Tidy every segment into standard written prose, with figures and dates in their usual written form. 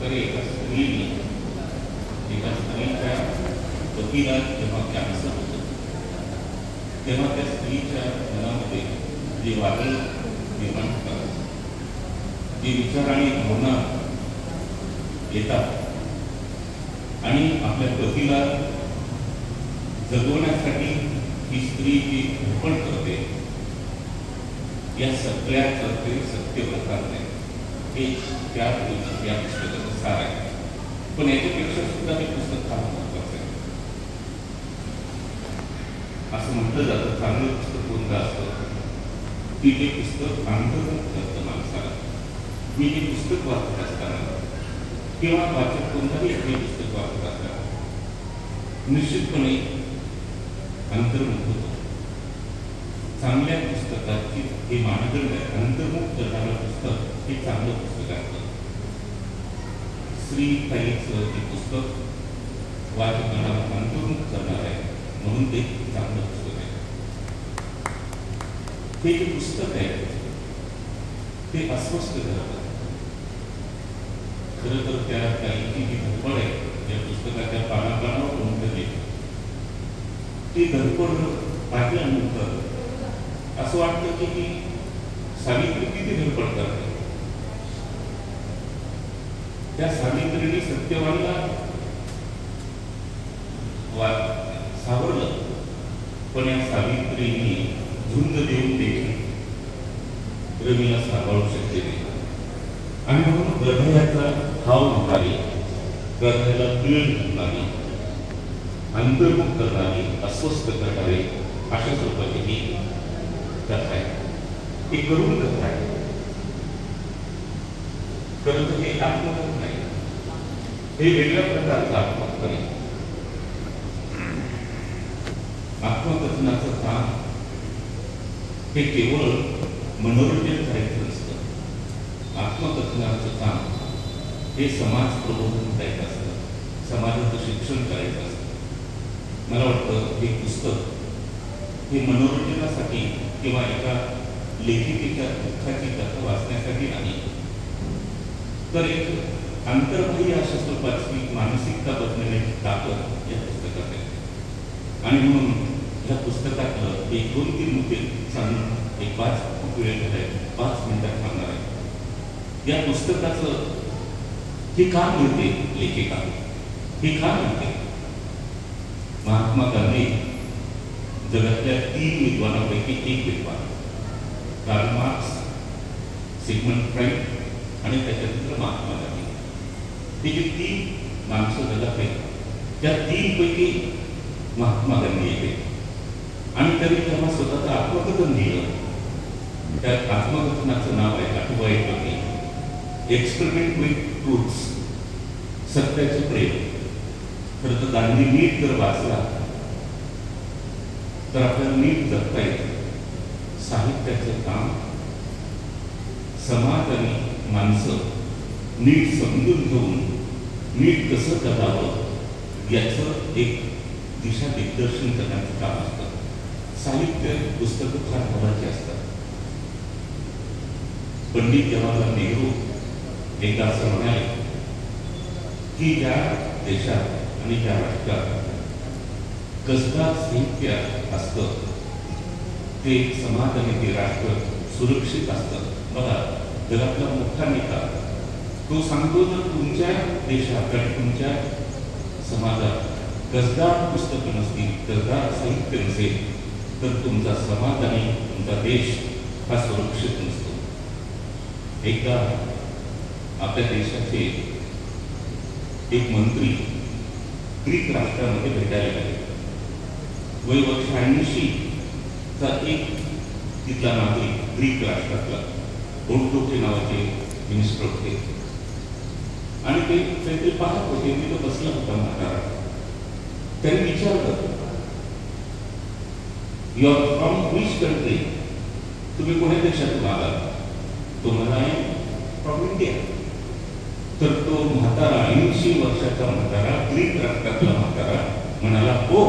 प्रकारे एका स्त्रीच्या पतीला जेव्हा कॅन्सर होतं तेव्हा त्या स्त्रीच्या मनामध्ये जे वादळ निर्माण होतात, जे विचार आणि भावना येतात आणि आपल्या पतीला जगवण्यासाठी ही स्त्री जी धडपड करते, या सगळ्याचं ते सत्यव्रतांचे हे त्या पुस्तकाचं सार आहे. पण याच्यापेक्षा सुद्धा हे पुस्तक फार महत्वाचं आहे. असं म्हटलं जातं, चांगलं पुस्तक कोणतं असतं की जे पुस्तक अंतर्मुख करतं माणसाला. मी हे पुस्तक वाचत असताना किंवा वाचक कोणताही हे पुस्तक वाचत असताना निश्चितपणे अंतर्मुख होतो. चांगल्या पुस्तकाची हे मानदंड आहे. अंतर्मुख करणारं पुस्तक हे चांगलं पुस्तक असतं. श्रीताईचं हे पुस्तक वाचकांना अंतर्मुख करणार आहे, म्हणून ते चांगलं पुस्तक आहे. हे जे पुस्तक आहे ते अस्वस्थ करतं. खरं तर त्या ताईची जी धडपड आहे या पुस्तकाच्या पानापानावर उमटली, ती धडपड पाहिल्यानंतर असं वाटतं की ही सावित्री किती धडपड करते. त्या सावित्रीने सत्यवानला सावरलं, पण या सावित्रीने झुंज देऊन देखील रवीला सांभाळू शकते नाही. आणि म्हणून हृदयाचा भाव घेणारी, हृदयाला पीळ घालणारी, अंतर्मुख करणारी, अस्वस्थ करणारी अशा स्वरूपाची ही कथा आहे. ही करून कथा आहे. परंतु हे आत्मकथ नाही, हे वेगळ्या प्रकारचं आत्मकथन आहे. आत्मकथनाचं काम हे केवळ मनोरंजन करायचं नसतं. आत्मकथनाचं काम हे समाज प्रबोधन करायचं असतं, समाजाचं शिक्षण करायचं असतं. मला वाटतं हे पुस्तक हे मनोरंजनासाठी किंवा एका लेखिकेच्या दुःखाची कथा वाचण्यासाठी नाही, तर एक अंतर्बाह्य अशा स्वरूपाची मानसिकता बदलण्याची ताकद या पुस्तकात आहे. आणि म्हणून या पुस्तकातलं एक 2-3 मुद्दे सांगून एक 5 वेळ घेत आहे, 5 मिनिटात सांगणार आहे. या पुस्तकाचं हे का मिळते, लेखिका हे का मिळते? महात्मा गांधी जगातल्या 3 विद्वानांपैकी एक विद्वान, कार्ल मार्क्स, सिग्मंड फ्राइड आणि त्याच्यानंतर महात्मा गांधी, ही जी 3 माणसं जगात आहेत त्या 3 पैकी महात्मा गांधी येते. आणि त्यांनी तेव्हा स्वतःचं आत्मकथन लिहिलं. त्या आत्मकथनाचं नाव आहे, आठवा एक एक्सपेरिमेंट विथ ट्रूथ्स, सत्याचं प्रेम. खरं तर गांधी नीट जर वाचला तर आपल्याला नीट जगता येतं. साहित्याचं काम समाज आणि माणसं नीट समजून घेऊन नीट कसं जगावं याचं एक दिशा दिग्दर्शन करण्याचं काम असतं. साहित्य पुस्तकं फार महत्त्वाची असतात. पंडित जवाहरलाल नेहरू एकदा असं म्हणाले की ज्या देशात आणि ज्या राष्ट्रात कसदार साहित्य असतं ते समाज आणि ते राष्ट्र सुरक्षित असतं. बघा, जगातला मोठा नेता तो सांगतो, जर तुमच्या देशात आणि तुमच्या समाजात कसदार पुस्तकं नसतील, कसदार साहित्य नसेल तर तुमचा समाज आणि तुमचा देश हा सुरक्षित नसतो. एकदा आपल्या देशाचे एक मंत्री ग्रीक राष्ट्रामध्ये भेटायला गेले. वय वर्ष 80चा एक तिथला नागरिक, ग्रीक राष्ट्रातला ओटोके नावाचे मिनिस्टर होते. आणि ते काहीतरी पाहत होते, तिथं बसला होता म्हातारा. त्यांनी विचारलं, you are from which country, तुम्ही कोणत्या देशातून आलात? तो म्हणाला, फ्रॉम इंडिया. तर तो म्हातारा, 80 वर्षाचा म्हातारा, ग्रीक राष्ट्रातला म्हातारा म्हणाला, हो,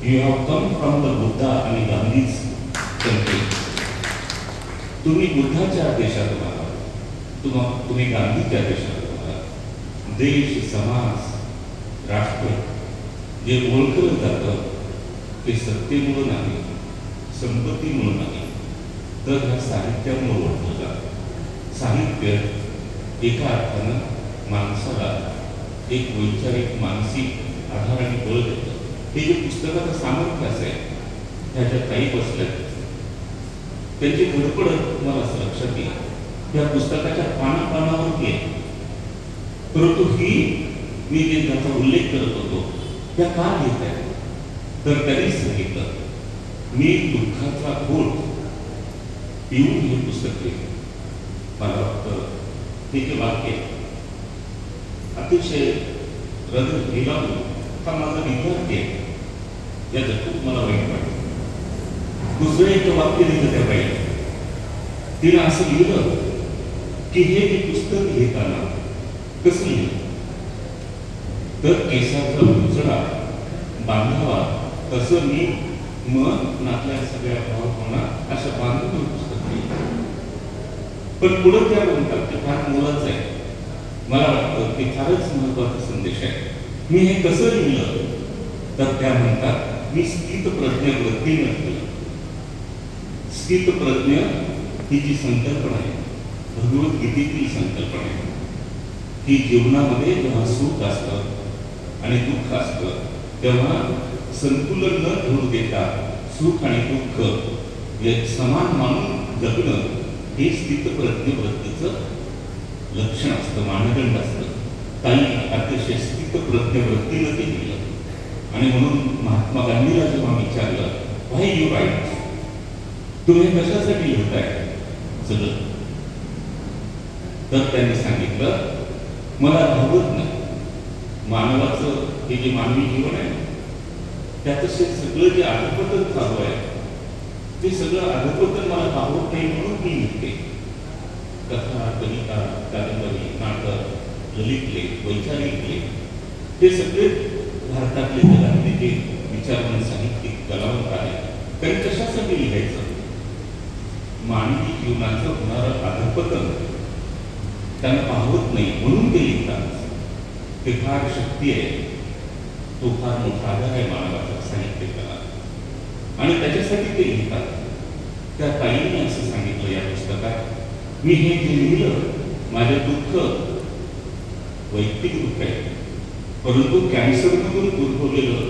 you have come from the Buddha आणि गांधीज कंट्री. तुम्ही बुद्धाच्या देशातून आलात, तुम्ही गांधीच्या देशातून आलात. देश, समाज, राष्ट्र जे ओळखलं जातं ते सत्तेमुळं नाही, संपत्तीमुळं नाही, तर ह्या साहित्यामुळं ओळखलं जातं. साहित्य एका अर्थानं माणसाला एक वैचारिक मानसिक आधार आणि बळ देतं. हे जे पुस्तकाचं सामर्थ्य असेल ह्याच्यात काही बसलं त्यांची धडपड मला असं लक्षात येईल या पुस्तकाच्या पानापानावरती आहे. परंतु ही मी जे त्याचा उल्लेख करत होतो त्या का घेत आहे तर त्यांनी सांगितलं मी दुःखाचा घोट पिऊन हे पुस्तक लिहिलं. मला वाटतं हे जे वाक्य अतिशय हृदय गेलावून हा माझा विद्यार्थी आहे याचं खूप मला वाईट वाटतं. दुसरं एक वाक्य लिहिलं त्या बाई तिनं असं लिहिलं की हे मी पुस्तक लिहिताना कसं लिहिलं तर केसाचा उचडा बांधावा तसं मी मन नातल्या सगळ्या भावना अशा बांधून पुस्तक लिहिलं. पण पुढे त्या म्हणतात ते फार मोलाचं आहे. मला वाटतं ते फारच महत्वाचा संदेश आहे. मी हे कसं लिहिलं तर त्या म्हणतात मी स्थितप्रज्ञ वृत्तीनं लिहिलं. स्थितप्रज्ञ ही जी संकल्पना आहे भगवद्गीतेतील संकल्पना आहे की जीवनामध्ये जेव्हा सुख असतं आणि दुःख असतं तेव्हा संतुलन न ठेवू देता सुख आणि दुःख हे समान मानून जगणं हे स्थितप्रज्ञ वृत्तीचं लक्षण असतं, मानदंड असतं. ताई अतिशय स्थितप्रज्ञ वृत्तीनं ते लिहिलं आणि म्हणून महात्मा गांधीला जेव्हा विचारलं व्हाय यू राईट, तुम्ही कशासाठी लिहिताय सगळं, तर त्यांनी सांगितलं मला भावत नाही. मानवाचं हे जे मानवी जीवन आहे त्याचं सगळं जे अधपतन चालू आहे ते सगळं अधपतन मला भावत नाही म्हणून मी लिहिते. कथा, कविता, कादंबरी, नाटक, ललित लेख, वैचारिक लेख हे सगळे भारतातले जगातले जे विचारवंत साहित्यिक कलावंत आहेत त्यांनी कशासाठी लिहायचं. मानवी जीवनाचं होणारं अधपतन त्यांना पाहत नाही म्हणून ते लिहितात. ते फार शक्ती आहे, तो फार मोठा आधार आहे मानवाचा साहित्य कला आणि त्याच्यासाठी ते लिहितात. त्या ताईने असं सांगितलं या पुस्तकात मी हे जे लिहिलं माझे दुःख वैयक्तिक दुःख आहे परंतु कॅन्सरमधून उद्भवलेलं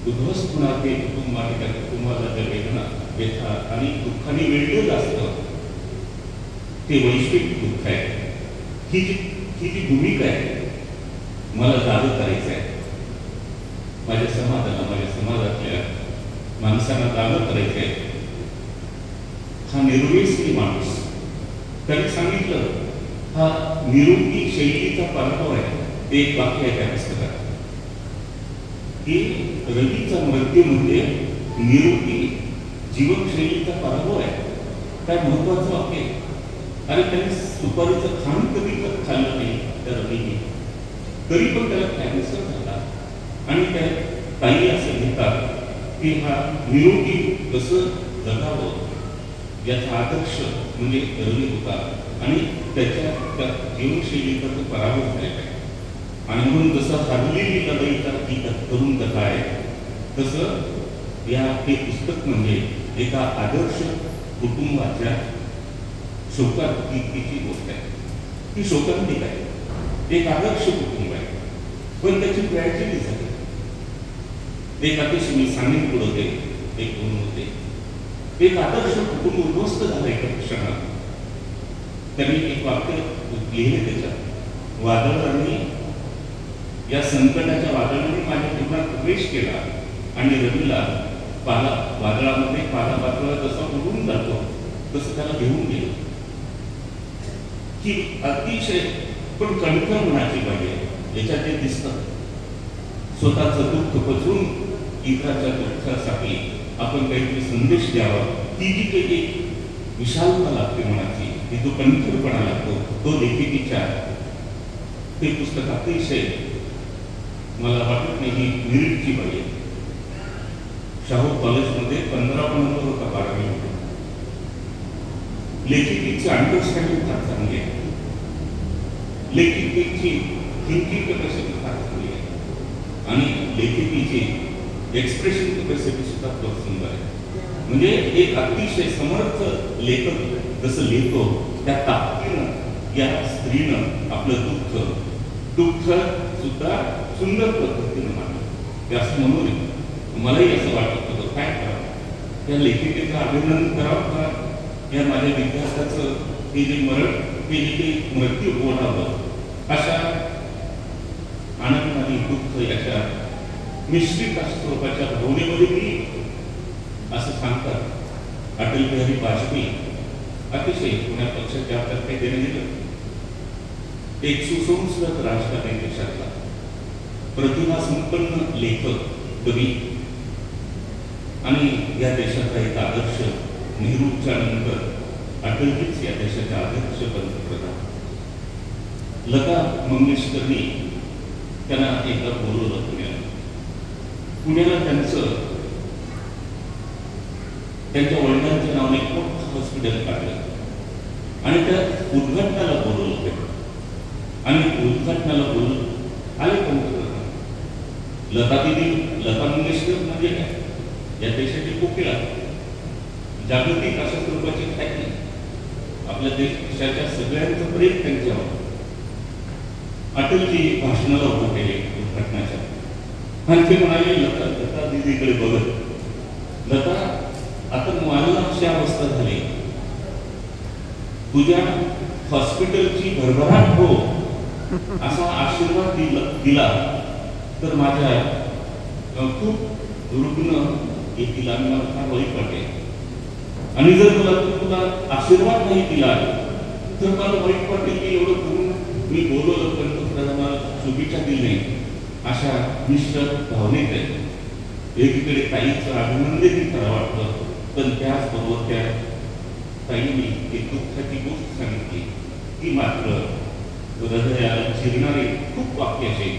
उद्ध्वस्त होणार ते कुटुंब आणि त्या कुटुंबाला त्या वेदना व्यथा आणि दुःखाने वेगळं असतं ते वैश्विक दुःख आहे. ही जी भूमिका आहे मला जाग करायचं आहे. माझ्या समाजाला माझ्या समाजातल्या माणसांना जाग करायचं आहे. हा निर्वेसनी माणूस त्यांनी सांगितलं हा निरोगी शैलीचा पराभव आहे. ते एक वाक्य आहे त्या पुस्तकात की रवीचा मृत्यू म्हणजे निरोगी जीवनशैलीचा पराभव आहे. काय महत्वाचं वाक्य आहे. आणि त्यांनी सुपारीचं खाण कधी खाल्लं नाही त्या रवीने तरी पण त्याला कॅन्सर झाला आणि त्या ताई असं घेतात की हा निरोगी कसं जगावं याचा आदर्श म्हणजे रवी होता आणि त्याच्या त्या जीवनशैलीचा तो पराभव झालेला आहे. आणि म्हणून जसं हरलेली लढाईचा ही तरुण कथा आहे तसं या हे पुस्तक म्हणजे एका आदर्श कुटुंबाच्या शोकांतिकेची गोष्ट आहे. ती शोकांतिक आहे. एक आदर्श कुटुंब आहे पण त्याची ट्रॅजेडी झाली. एक अतिशय मी सांगेन पुढे होते एक गुण होते एक आदर्श कुटुंब उद्ध्वस्त झालं एका क्षणात. त्यांनी एक वाक्य लिहिले त्याच्यात वादळाने या संकटाच्या वादळाने माझ्या जीवनात प्रवेश केला आणि रवीला वादळामध्ये पाला जसा उडून जातो तसं त्याला घेऊन गेलं. की अतिशय पण कणखर म्हणायची पाहिजे याच्यात ते दिसतं. स्वतःचं दुःख पचवून इतराच्या दुःखासाठी आपण काहीतरी संदेश द्यावा ती जी काही एक विशालता लागते मनाची ती जो कणखरपणा लागतो तो लेखिकेच्या ते पुस्तक अतिशय मला वाटत नाही ही निरीक्षी पाहिजे. शाहू कॉलेजमध्ये 15 नंबर होता 12वी मध्ये. लेखिकेची अंडरस्टँडिंग फार चांगली आहे. लेखिकेची थिंकिंग कॅपॅसिटी फार चांगली आहे आणि लेखिकेची एक्सप्रेशन कॅपॅसिटी सुद्धा खूप सुंदर आहे. म्हणजे एक अतिशय समर्थ लेखक जसं लिहितो त्या ताकदीनं या स्त्रीनं आपलं दुःख सुद्धा सुंदर पद्धतीनं मांडलं. ते असं म्हणू नये. मलाही असं वाटत होतं काय करावं, या लेखिकेचं अभिनंदन करावं का या माझ्या विद्यार्थ्याचं हे जे हे जे मृत्यू ओढावं, अशा आनंद आणि दुःख याच्या मिश्रित स्वरूपाच्या भावनेमध्ये मी असं सांगतात अटल बिहारी वाजपेयी अतिशय पुण्या पक्षाच्या आपल्यात काही देणं दिलं. एक सुसंस्कृत राजकारणी देशातला प्रतिभा संपन्न लेखक कवी आणि या देशाचा एक आदर्श नेहरूच्या नंतर अटलजीच या देशाच्या आदर्श पंतप्रधान. लता मंगेशकरनी त्यांना एकदा बोलवलं पुण्याला त्यांच्या वडिलांच्या नावाने एक मोठं हॉस्पिटल काढलं आणि त्या उद्घाटनाला बोलवलं होतं. आणि उद्घाटनाला बोलून आले पंतप्रधान. लता मंगेशकर म्हणजे काय, या देशाची कोकिळा, जागतिक अशा स्वरूपाची ख्याती, आपल्या देशाच्या सगळ्यांचं प्रेम त्यांच्यावर. अटलजी भाषणाला उभं केले उद्घाटनाच्या आणि ते म्हणाले लता दिदीकडे बघत, लता आता मला अशी अवस्था झाली, तुझ्या हॉस्पिटलची भरभराट हो असा आशीर्वाद दिला तर माझ्या खूप रुग्ण येतील आणि मला फार वाईट वाटेल. आणि जर तुला आशीर्वाद नाही दिला तर मला वाईट वाटेल की एवढं करून मी बोलवलं पंतप्रधानाला शुभेच्छा दिली. अशा मिश्र भावनेत आहे. एकीकडे ताईचं अभिनंदन करावं वाटतं, पण त्याचबरोबर त्या ताईंनी एक दुःखाची गोष्ट सांगितली की मात्र हृदयाला चिरणारे खूप वाक्य असे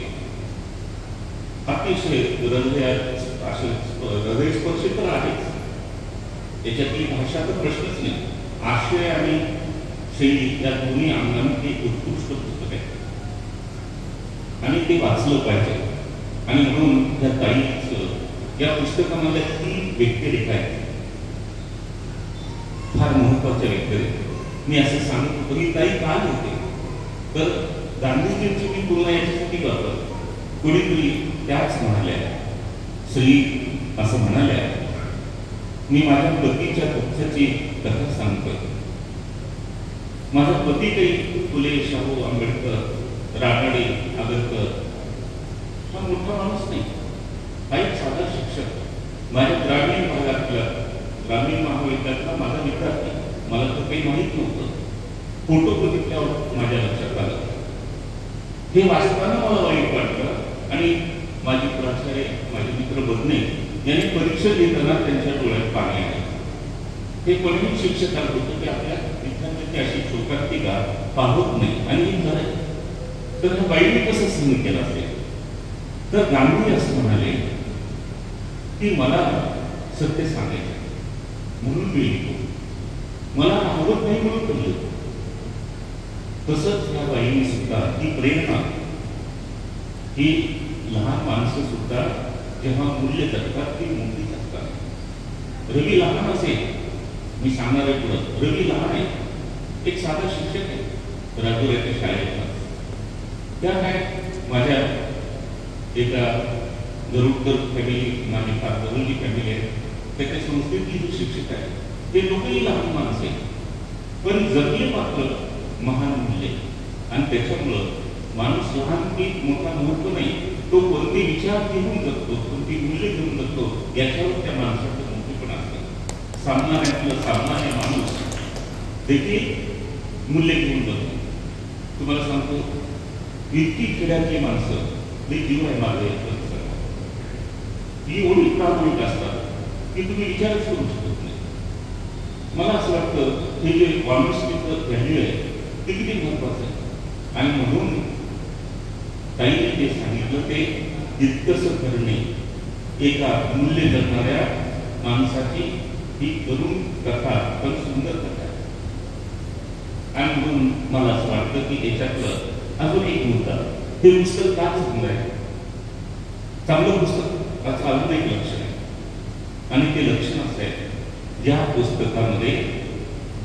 अतिशय हृदयस्पर्शी तर आहेच. त्याच्यातली भाषा तर प्रश्नच नाही. आशय आणि शैली या दोन्ही अंगाने एक उत्कृष्ट पुस्तक आहे आणि ते वाचलं पाहिजे. आणि म्हणून त्या ताईचं या पुस्तकामध्ये 3 व्यक्तिरेखा आहेत, फार महत्वाच्या व्यक्तिरेखा. मी असं सांगत होतो ही ताई का लिहिते तर गांधीजींची मी तुलना याच्यासाठी करतो. कुणीतरी त्याच म्हणाल्या, श्री असं म्हणाल्या, मी माझ्या पतीच्या दुःखाची कथा सांगतोय. माझा पती काही फुले, शाहू, आंबेडकर, रानडे, आगरकर हा मोठा माणूस नाही, हा एक साधा शिक्षक. माझ्या ग्रामीण भागातला ग्रामीण महाविद्यालयातला माझा विद्यार्थी. मला तर काही माहीत नव्हतं. फोटो बघितल्यावर माझ्या लक्षात आलं. हे वाचताना मला वाईट वाटलं आणि माझी प्राचार्य, माझे मित्र बदने यांनी परीक्षा देताना त्यांच्या डोळ्यात पाणी आले. हे कोणीही शिक्षकाला होतं की आपल्या विद्यार्थ्यांची अशी शोकांतिका पाहत नाही आणि हे खरं आहे. तर ह्या बाईने कसं सहन केलं असेल. तर गांधी असं म्हणाले की मला सत्य सांगायचं म्हणून मी लिहितो, मला आवडत नाही म्हणून लिहितो. तसंच या बाईने सुद्धा ही प्रेरणा, ही लहान माणसं सुद्धा जेव्हा मूल्य जगतात ती मोठी जगतात. रवी लहान असेल, मी सांगणार आहे पुढं, रवी लहान आहे, एक साधा शिक्षक आहे राजूऱ्याच्या शाळेतला. त्या काय माझ्या एका गरुडकर फॅमिली, माझी फार जवळची फॅमिली आहे, त्याच्या संस्थेतली जो शिक्षक आहे ते लोकही लहान माणसे पण जगले मात्र महान मूल्य. आणि त्याच्यामुळं माणूस लहान की मोठा महत्व नाही, तो कोणते विचार घेऊन जगतो, कोणती मूल्य घेऊन जगतो याच्यावर त्या माणसाचं मोठेपण असतं. सामान्य माणूस देखील मूल्य घेऊन जगतो. तुम्हाला सांगतो, इतकी खेड्यातली माणसं हे जीव आहे माझं याचं ही एवढी प्रामाणिक असतात की तुम्ही विचारच करू शकत नाही. मला असं वाटतं हे जे कॉन्व्हर्सेशनचं व्हॅल्यू आहे ते किती महत्वाचं आहे. आणि म्हणून ताईने जे सांगितलं ते तितकंसं करणे एका मूल्य जगणाऱ्या माणसाची ही करून कथा पण सुंदर कथा आहे. आणि म्हणून मला असं वाटतं की याच्यातलं अजून एक मुद्दा हे पुस्तक का चांगलं आहे? चांगलं पुस्तक अजून एक लक्षण आहे, आणि ते लक्षण असं आहे, ज्या पुस्तकामध्ये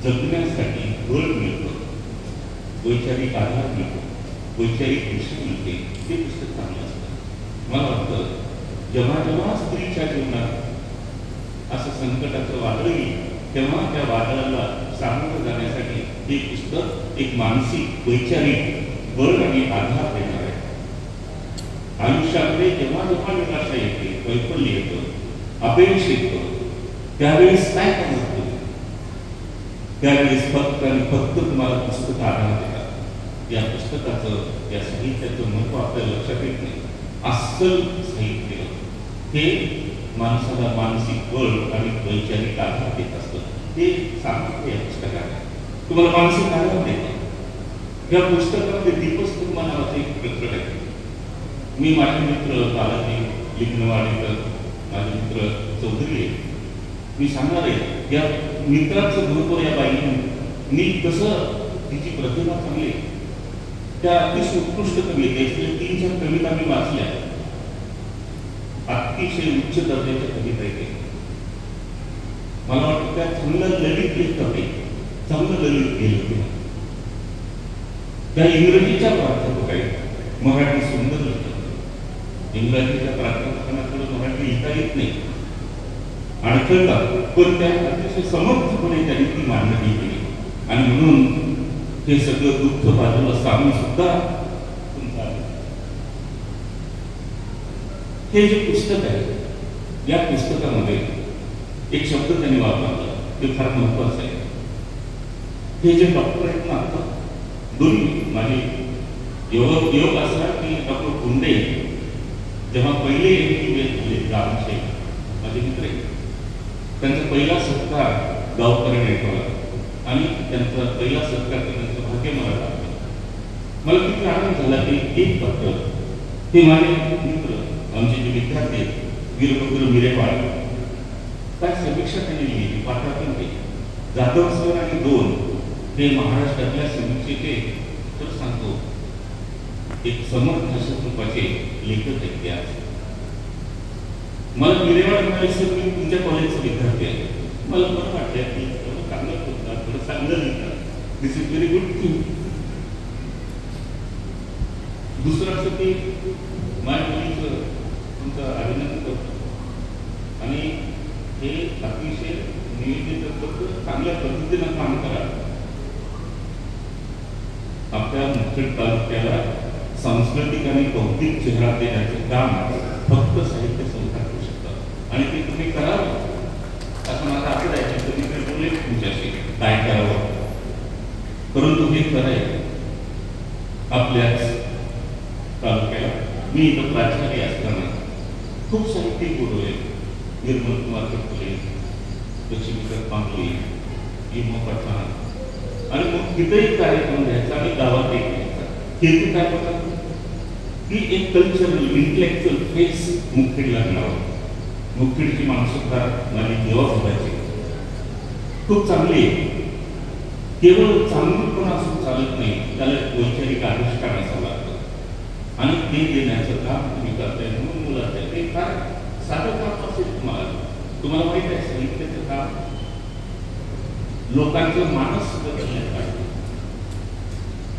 जगण्यासाठी बळ मिळतं, वैचारिक आधार मिळतो, वैचारिक दिशा मिळते, ते पुस्तक चांगलं असतं. मला वाटतं जेव्हा जेव्हा स्त्रीच्या जीवनात असं संकटाचं वादळ येईल, तेव्हा त्या वादळाला सामोरं जाण्यासाठी हे पुस्तक एक मानसिक वैचारिक बळ आणि आधार देणार आहे. आयुष्यामध्ये जेव्हा जेव्हा निराशा येते, वैफल्य येतं, अपयश येतं, त्यावेळेस काय करणार तुम्ही? त्यावेळेस फक्त आणि फक्त तुम्हाला पुस्तक आधार देतात. या पुस्तकाचं, या साहित्याचं महत्व आपल्याला लक्षात येत नाही. अस्सल साहित्य हे माणसाला मानसिक बळ आणि वैचारिक आधार देत असतं. ते सांगतो या पुस्तकात तुम्हाला मानसिक आधार देतं. या पुस्तकामध्ये दीपस्तंभ नावाचं एक प्रकरण आहे. मी माझे मित्र बालाजी लिंगणवाडीकर, माझे मित्र चौधरी आहे, मी सांगणार आहे या मित्राचं महत्व या बाईने मी कसं तिची प्रतिभा चांगली आहे. त्या अतिशय उत्कृष्ट कविता, 3-4 कविता मी वाचल्या, अतिशय उच्च दर्जाच्या कविता येते. मला वाटतं त्या चांगलं ललित लिहित होते, चांगलं ललित गेलं होते. त्या इंग्रजीच्या प्राध्यापक आहेत, मराठी सुंदर लिहितात. इंग्रजीच्या प्राध्यापकांकडे मराठी लिहिता येत नाही, अडखळतात, पण त्या अतिशय समर्थपणे त्यांनी ती मांडणी केली. आणि म्हणून हे सगळं दुःख बाजूला सामून सुद्धा हे जे पुस्तक आहे, या पुस्तकामध्ये एक शब्द त्यांनी वापरला, ते फार महत्वाचं आहे. हे जे डॉक्टर आहेत ना, दोन्ही माझे योग असा की डॉक्टर गुंडे जेव्हा पहिले गावचे माझे मित्र आहेत, त्यांचा पहिला सत्कार गावकऱ्यांनी ठेवला आणि त्यांचा पहिला सत्कार करण्याचं भाग्य मला लागलं. मला किती आनंद झाला की एक पत्र ते माझे मित्र, आमचे जे विद्यार्थी आहेत, वीरभद्र मिरेवाळ, काय समीक्षा त्यांनी लिहिली पाठातून. ते जाधव सर आणि 2 हे महाराष्ट्रातल्या समीक्षेचे, तर सांगतो, एक समर्थ स्वरूपाचे लेखक आहेत. त्या मला मिरेवाळ म्हणाले, सर मी तुमच्या कॉलेजचा विद्यार्थी आहे, मला बरं वाटलं की चांगलं होतं, थोडं चांगलं लिहितात, दिस इज व्हेरी गुड थिंग. दुसरं असं की माझ्या मुलीचं तुमचं अभिनंदन करतो आणि हे अतिशय नियोजित चांगल्या पद्धतीनं काम करा. आपल्या मुखेड तालुक्याला सांस्कृतिक आणि बौद्धिक चेहरा देण्याचं काम फक्त साहित्य संस्था करू शकतात आणि ते तुम्ही करावं असं मला आठवत आहे. तुम्ही काही बोलले तुमच्याशी काय करावं, परंतु हे खरं आहे. आपल्याच तालुक्याला मी इथं प्राचार्य असताना खूप साहित्यिक बोलवले, निर्मल कुमार फुले, लक्ष्मीकांत पांगले, इमो पठाण, आणि मग तिथेही कार्यक्रम घ्यायचा आणि गावात एक घ्यायचा. हेतू काय होता की एक कल्चरल इंटेलेक्च्युअल फेस मुखेडला मिळावं. मुखेडची माणसं फार माझी देवा व्हायची, खूप चांगली. केवळ चांगलीपण असून चालत नाही, त्याला वैचारिक आविष्कार असावं लागतं आणि ते देण्याचं काम तुम्ही करताय. म्हणून मुलाचं ते फार साधं काम असेल. तुम्हाला माहित आहे साहित्याचं काम लोकांचं मानस बदलण्याचं असतं,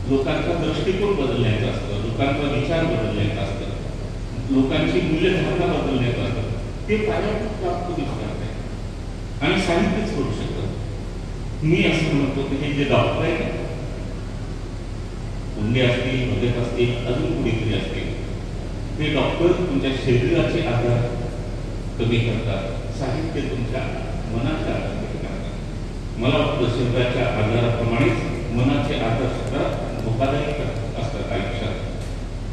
लोकांचा दृष्टिकोन बदलण्याचा असतं, लोकांचा विचार बदलण्याचा असतं, लोकांची मूल्यधारणा बदलण्याचं असतं. ते पायाभूत काम तुम्ही करताय आणि साहित्यच करू शकतात. मी असं म्हणतो की हे जे डॉक्टर आहेत, कुंडे असतील, मदत असतील, अजून कुणीतरी असतील, ते डॉक्टर तुमच्या शरीराचे आधार कमी करतात, साहित्य तुमच्या मनाचे आधार कमी करतात. मला वाटतं शरीराच्या आधाराप्रमाणेच मनाचे आधार सुद्धा धोकादायक असतात आयुष्यात.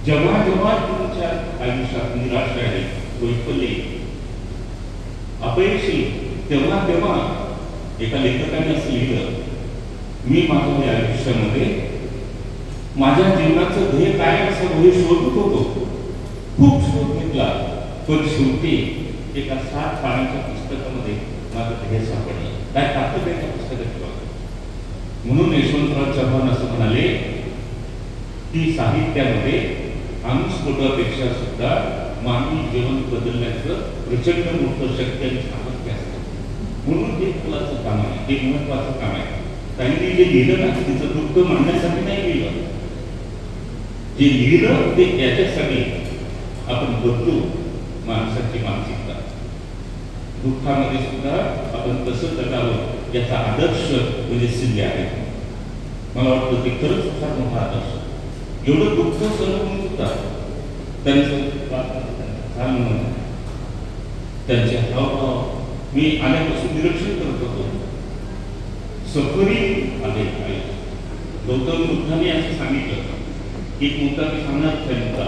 जेव्हा जेव्हा तुमच्या आयुष्यात निराशा आहे, वैफल्य, अपयशी, तेव्हा तेव्हा एका लेखकाने असं लिहिलं, मी माझ्या आयुष्यामध्ये माझ्या जीवनाचं ध्येय काय असं हे शोधत होतो, खूप शोध घेतला, पण शेवटी एका 7 पानांच्या पुस्तकामध्ये माझं ध्येय सापडलं. काय ताकद आहे त्या पुस्तकाची बाबत. म्हणून यशवंतराव चव्हाण असं म्हणाले की साहित्यामध्ये अणुस्फोटापेक्षा सुद्धा मानवी जीवन बदलण्याचं प्रचंड मोठं शक्ती आणि सामर्थ्य असतं. म्हणून हे फुलाचं काम आहे, हे महत्वाचं काम आहे. त्यांनी जे लिहिलं ना तिचं दुःख मांडण्यासाठी नाही लिहिलं, जे लिहिलं ते याच्यासाठी आपण बदलू माणसाची मानसिकता. दुःखामध्ये सुद्धा आपण कसं जगावं याचा आदर्श म्हणजे सिद्ध आहे. मला वाटतं ते खरंच फार मोठा आदर्श. एवढं दुःख सहन होऊन सुद्धा त्यांचं त्यांचे हावभाव मी आल्यापासून निरीक्षण करत होतो. सफरिंग आले आहे. गौतम बुद्धांनी असं सांगितलं. एक मुद्दा मी सांगणार होता.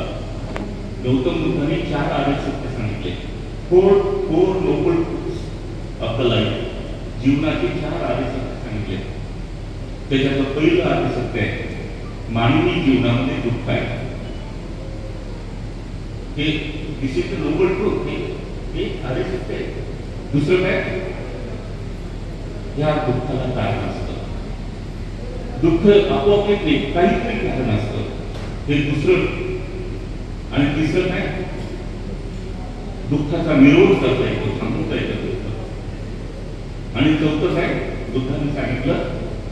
गौतम बुद्धांनी 4 आर्य सत्य सांगितले. Four noble of the life. जीवनाचे 4 आर्य सत्य सांगितले. त्याच्यातलं पहिलं आर्य सत्य आहे मानवी जीवनामध्ये दुःख आहे. हे दिस इज द नोबल ट्रूथ. हे आर्य सत्य आहे. दुसरं काय, या दुःखाला कारण असतं. दुःख आपोआप येत नाही, काहीतरी कारण असतं. हे दुसरं. आणि तिसरं काय, दुःखाचा निरोध करता येतो, थांबवता येतं दुःख. आणि चौथं काय, बुद्धांनी सांगितलं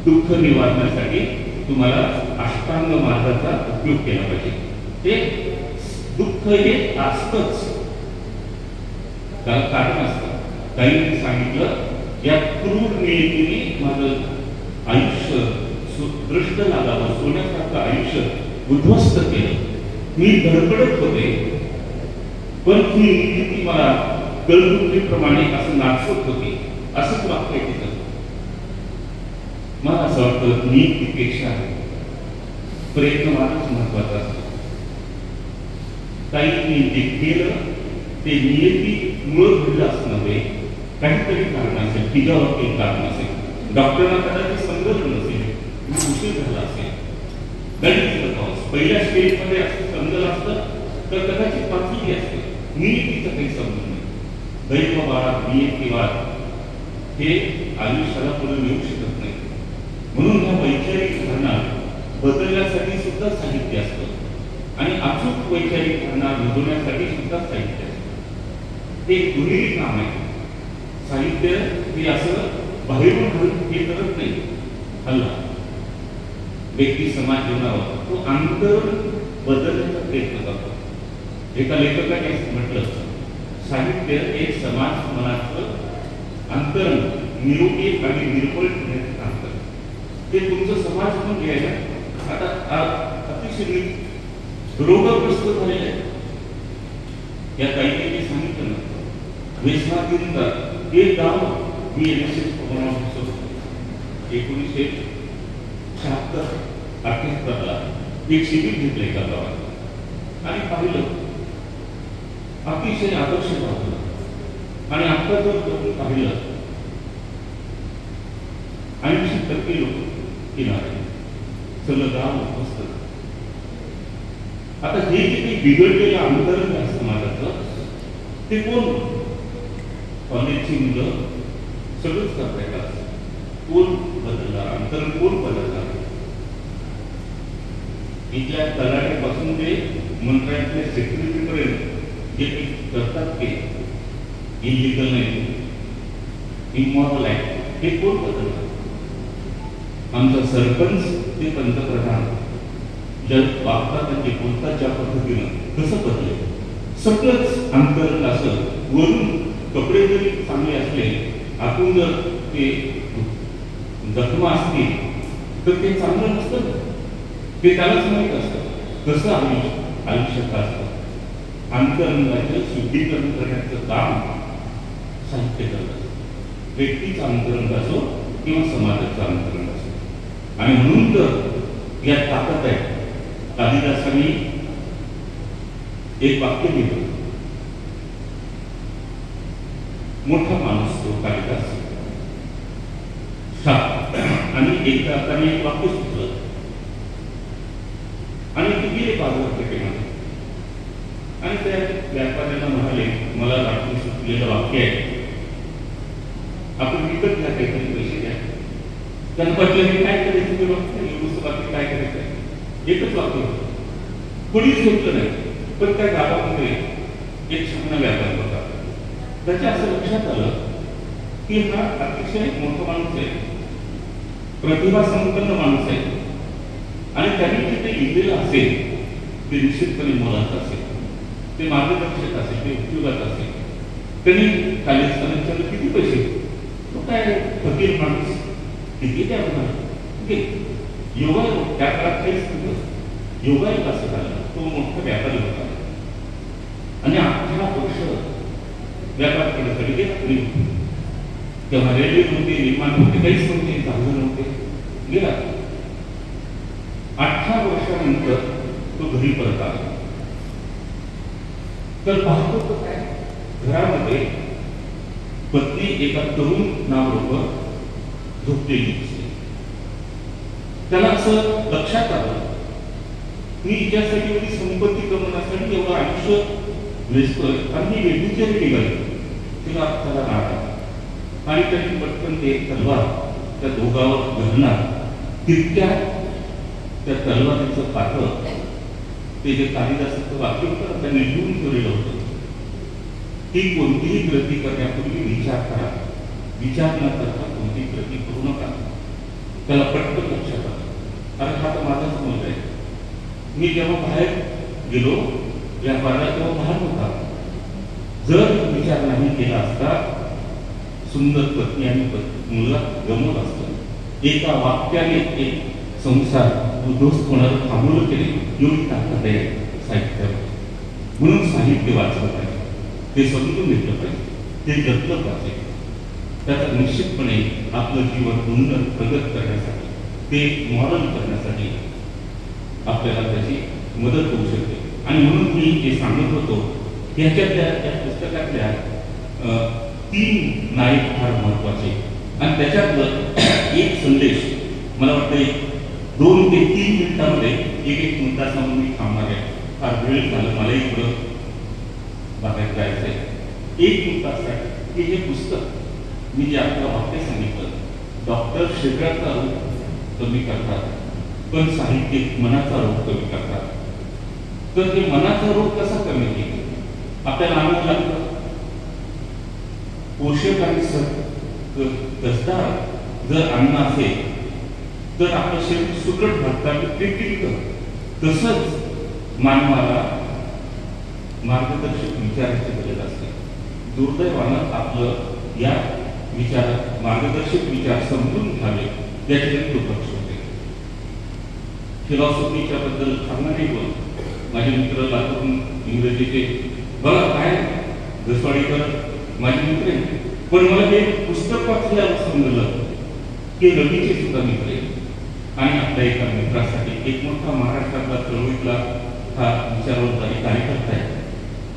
दुःख निवारण्यासाठी तुम्हाला अष्टांग मार्गाचा उपयोग केला पाहिजे. ते दुःख हे असतंच, त्याला कारण असतं. काही सांगितलं या क्रूर नियतीने माझं आयुष्य दृष्ट लागावं, सोन्यासारखं आयुष्य उद्ध्वस्त केलं. मी धडपडत होते पण ही नियती मला कळबुद्धीप्रमाणे असं नाचवत होती. असंच वाक्य आहे तिथं. मला असं वाटतं नियतीपेक्षा प्रयत्न मानच महत्वाचा असतो. काही जे केलं ते नियतीमुळं घडलं असं नव्हे, काहीतरी कारण असेल, तिच्यावर काही कारण असेल. डॉक्टरांना कदाचित समजलं नसेल, उशीर झाला असेल. पहिल्या स्टेजमध्ये असं समजलं असतं तर कदाचित पाचवी असते. नियतीचं काही समजून नाही. दैववाद, नियतीवाद हे आयुष्याला पुढे येऊ शकत नाही. म्हणून ह्या वैचारिक धारणा बदलण्यासाठी सुद्धा साहित्य असतं आणि अचूक वैचारिक धारणा बदलण्यासाठी सुद्धा साहित्य असतं. हे दुहेरी काम आहे. साहित्य हे असं बाहेरून हे करत नाही. हल्ला व्यक्ती समाज जीवनावर तो अंतरण बदलण्याचा प्रयत्न करतो. एका लेखकाने म्हटलं साहित्य हे समाज मनाचं अंतरण निरोगी आणि निर्मळ ठेवण्याचं काम करतं. ते तुमचं समाज म्हणून घ्यायला आता अतिशय रोगग्रस्त झालेले आहे. या काही सांगितलं ना, व्यसनाधीन एक गाव मी 1978 एक शिबिर घेतलं एका गावात आणि पाहिलं अतिशय आदर्श वाटलं. आणि आता जर तुम्ही पाहिलं 80% लोक किनारे सगळं गाव मस्त. आता हे जे काही बिघडलेलं अंतरण आहे समाजाचं ते कोण, कॉलेजची मुलं सगळंच करता येतात. कोण बदलणार, अंतरण कोण बदलणार? इथल्या तलाठ्यापासून ते मंत्र्यांच्या सेक्रेटरीपर्यंत जे करतात ते इलिगल नाही, इमॉरल आहे, हे कोण बदलणार? आमचा सरपंच ते पंतप्रधान जग वागतात आणि बोलतात ज्या पद्धतीनं कसं बदलेल? सगळंच अंतरण असं. वरून कपडे जरी चांगले असले, आतून जर ते जखमा असतील तर ते चांगलं नसतं. ते त्यालाच माहीत असतं कसं आयुष्यात असतं. अंतरंगाचं शुद्धीकरण करण्याचं काम साहित्य करत. व्यक्तीचं अंतरंग असो किंवा समाजाचं अंतरंग असो. आणि म्हणून तर यात ताकद आहे. कालिदासांनी एक वाक्य लिहिलं. मोठा माणूस तो कालिदास. आणि एकदा त्यांनी एक वाक्य सुचलं आणि ते गेले बाजारपेठेमध्ये आणि त्या व्यापाऱ्यांना म्हणाले, मला वाटून सुचलेलं वाक्य आहे, आपण विकत घ्या, काहीतरी पैसे द्या. त्यांना पटलं की काय करायचं ते वाक्य, एवढंच वाक्य काय करायचं? एकच वाक्य होतं. कोणीच घेतलं नाही. पण त्या गावामध्ये एक छान व्यापारी होता. त्याच्या असं लक्षात आलं की हा अतिशय मोठा माणूस आहे, प्रतिभा संपन्न माणूस आहे, आणि त्यांनी जिथे लिहिलेलं असेल ते निश्चितपणे मोलाचं असेल, ते मार्गदर्शक असेल, ते उपयोगात असेल. त्यांनी खाली असताना विचारलं किती पैसे? तो काय फकीर माणूस, किती द्या म्हणा. योगा त्या काळात काहीच नव्हतं. योगा एक असं झालं, तो मोठा व्यापारी होता आणि 18 वर्ष व्यापार करण्यासाठी गेला. तेव्हा रेल्वे नव्हते, विमान नव्हते, काहीच नव्हते, जहाज नव्हते. गेला 18 वर्षानंतर तो घरी परत आला. तर पाहतो तो काय, घरामध्ये पत्नी एका तरुण नावाबरोबर झोपलेली दिसते. त्याला असं लक्षात आलं मी हिच्यासाठी एवढी संपत्ती कमवण्यासाठी एवढं आयुष्य वेचतोय आणि मी वेगळीच्या निघाली. तिला त्याला राग आला आणि त्यांनी पटकन ते तलवार त्या दोघावर घालणार. तितक्यात त्या तलवारीचं पात्र, ते जे कालिदासाचं वाक्य होतं त्यांनी लिहून ठेवलेलं होतं की कोणतीही कृती करण्यापूर्वी विचार करा, विचार न करता कोणतीही कृती करू नका. त्याला पटकन लक्षात आलं, अरे हा तर माझाच मुलगा आहे. मी जेव्हा बाहेर गेलो व्यापाराला तेव्हा लहान होता. जर विचार नाही केला असता सुंदर पत्नी आणि मुलगा गमवला असतो. एका वाक्याने एक संसार उद्ध्वस्त होणारं थांबवलं केले. एवढी ताकद आहे साहित्यावर. म्हणून साहित्य वाचलं पाहिजे, ते समजून घेतलं पाहिजे, ते जपलं पाहिजे. त्याचा निश्चितपणे आपलं जीवन उन्नत प्रगत करण्यासाठी, ते मॉडल करण्यासाठी आपल्याला त्याची मदत होऊ शकते. आणि म्हणून मी जे सांगत होतो ह्याच्यातल्या त्या पुस्तकातल्या 3 नायक फार महत्वाचे, आणि त्याच्यातलं एक संदेश मला वाटतं 2 ते 3 मिनिटांमध्ये एक मुद्दा सांगून मी थांबणार आहे. फार वेळ झालं, मलाही पुढं बाहेर जायचं आहे. एक मुद्दा असा आहे की हे पुस्तक मी जे आपलं वाक्य सांगितलं, डॉक्टर शरीराचा रोग कमी करतात पण साहित्यिक मनाचा रोग कमी करतात. तर हे मनाचा रोग कसा कमी केला? आपल्याला आनंद लागतो, पोषक आणि कसदार जर अन्न असेल तर आपलं शरीर सुदृढ राहतं, तसंच मानवाला मार्गदर्शक विचाराची गरज असते. दुर्दैवानं आपलं या विचारात मार्गदर्शक विचार समजून घ्यावे याच्याकडे दुर्लक्ष होते. फिलॉसॉफीच्या बद्दल सांगणारे बोल माझे मित्र लातूरून इंग्रजीचे बघा काय घसवाडीकर माझे मित्र आहे, पण मला हे पुस्तक वाचल्यावर समजलं की रवीचे सुद्धा मित्र आहे. आणि आपल्या एका मित्रासाठी एक मोठा महाराष्ट्रातला चळवळीतला हा विचारवंतारी कार्यकर्ता आहे.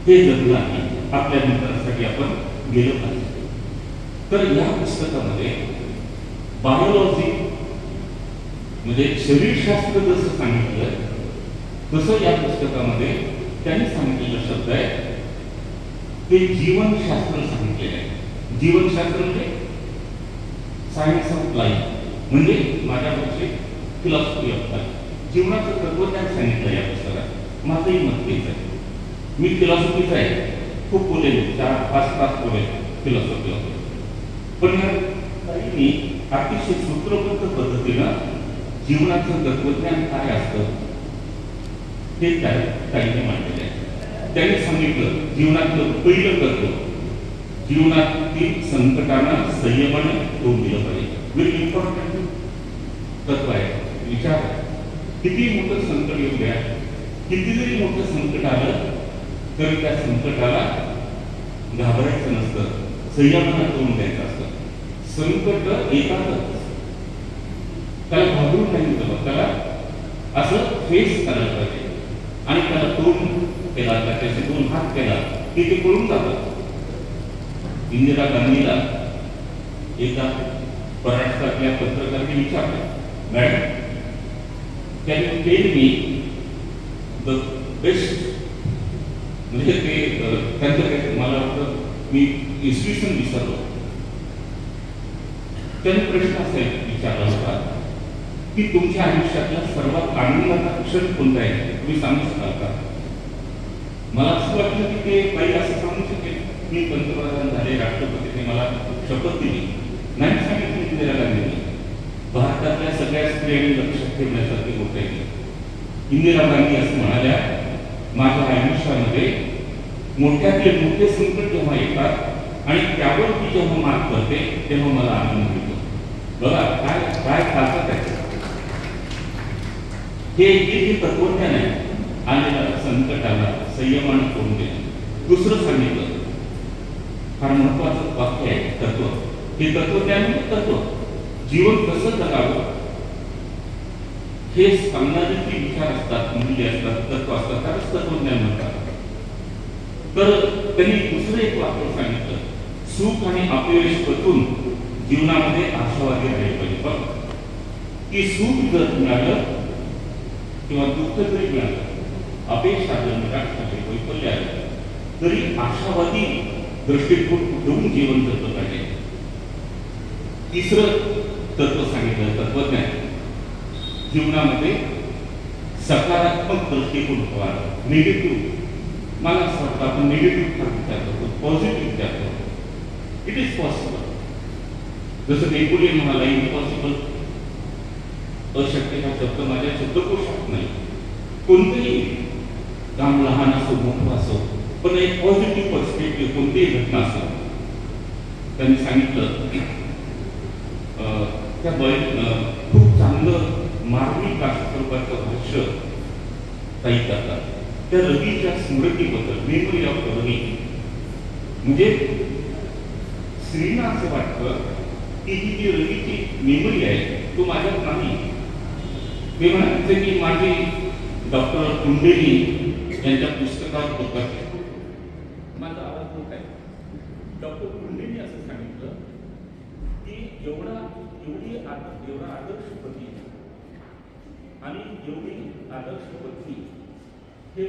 हे जगलं आहे, आपल्या मित्रासाठी आपण गेलं पाहिजे. तर या पुस्तकामध्ये बायोलॉजी म्हणजे शरीरशास्त्र जसं सांगितलं तसं या पुस्तकामध्ये त्यांनी सांगितलेला शब्द आहे ते जीवनशास्त्र सांगितलेलं आहे. जीवनशास्त्र म्हणजे सायन्स ऑफ लाईफ, म्हणजे माझ्याकडचे फिलॉसॉफी ऑफ लाईफ, जीवनाचं तत्वज्ञान सांगितलं या पुस्तकात. माझंही मत तेच आहे. मी फिलॉसॉफीचा आहे, खूप बोलेल, 4-5 तास बोलेल फिलॉसॉफी ऑफ लाईफ. पण मी अतिशय सूत्रबद्ध पद्धतीनं जीवनाचं तत्वज्ञान काय असतं ते त्यांनी मांडलेलं आहे. त्यांनी सांगितलं जीवनातलं पहिलं तत्व, जीवनातील संकटांना संयमाने तोंड दिलं पाहिजे. व्हेरी इम्पॉर्टंट तत्व आहे, विचार आहे. किती मोठं संकट येऊ द्या, किती जरी मोठं संकट आलं तरी त्या संकटाला घाबरायचं नसतं, संयमाने तोंड द्यायचं असतं. संकट येतातच, त्याला घाबरून नाही दिलं, त्याला असं फेस करायला पाहिजे आणि त्याला तोंड केला, त्याचे 2 हात केला की ते पळून जातात. इंदिरा गांधीला एका महाराष्ट्रातल्या पत्रकारांनी विचारलं, madam can you tell me the best, म्हणजे ते त्यांचं काही मला वाटतं मी इसवी सन विसरलो. त्यांनी प्रश्न असा विचारला होता की तुमच्या आयुष्यातला सर्वात आनंदाचा क्षण कोणता आहे तुम्ही सांगू शकाल का? मला असं वाटलं की ते काही असं सांगू शकेल, मी पंतप्रधान झाले, राष्ट्रपतीने मला शपथ दिली, नाही सांगितलं इंदिरा गांधींनी. भारतातल्या सगळ्या स्त्रियांनी लक्षात ठेवण्यासारखी गोष्ट आहे. इंदिरा गांधी असं म्हणाल्या, माझ्या आयुष्यामध्ये मोठ्यातले मोठे संकट जेव्हा येतात आणि त्यावर ती जेव्हा मात करते तेव्हा मला आनंद मिळतो. बघा काय काय खातात आहे. हे तत्वज्ञान आहे. आलेला संकटाला संयमानं करून दिलं. दुसरं सांगितलं, फार महत्वाचं वाक्य आहे तत्व. हे तत्वज्ञान तत्व जीवन कसं जगावं हे सांगणारे जे विचार असतात, मूल्य असतात, तत्व असतात, त्यालाच तत्वज्ञान म्हणतात. तर त्यांनी दुसरं एक वाक्य सांगितलं, सुख आणि अपयश पचवून जीवनामध्ये आशावादी राहिले पाहिजे. बघ की सुख जर मिळालं किंवा दुःख जरी मिळालं, अपयश आलं, निराश झाले, वैफल्य आलं, तरी आशावादी दृष्टिकोन ठेवून जीवन जगलं पाहिजे. तिसरं तत्व सांगितलं तत्वज्ञान, जीवनामध्ये सकारात्मक दृष्टिकोन हवा. निगेटिव्ह, मला असं वाटतं आपण निगेटिव्ह फार विचार करतो, पॉझिटिव्ह विचार करतो. It is possible. जसं नेपोलियन म्हणाला, इम्पॉसिबल, अशक्य हा शब्द माझ्या शब्दकोशात नाही. कोणतेही काम लहान असो मोठं असो, पण एक पॉझिटिव्ह पर्स्पेक्टिव्ह कोणतीही घटना असो. त्यांनी सांगितलं त्या खूप चांगलं मार्मिक स्वरूपाचं भाष्य ताई करतात. त्या रवीच्या स्मृतीबद्दल, मेमरी ऑफ रवी, म्हणजे स्त्रीला असं वाटतं की ही जी रवीची मेमरी आहे तो माझ्यात नाही. मी म्हणायचे की माझी डॉक्टर कुंडेली यांच्या पुस्तकात होतात. माझा आवाज होत आहे. डॉक्टर कुंडेली असं सांगितलं की एवढा आदर्श पती आणि एवढी आदर्श पत्नी हे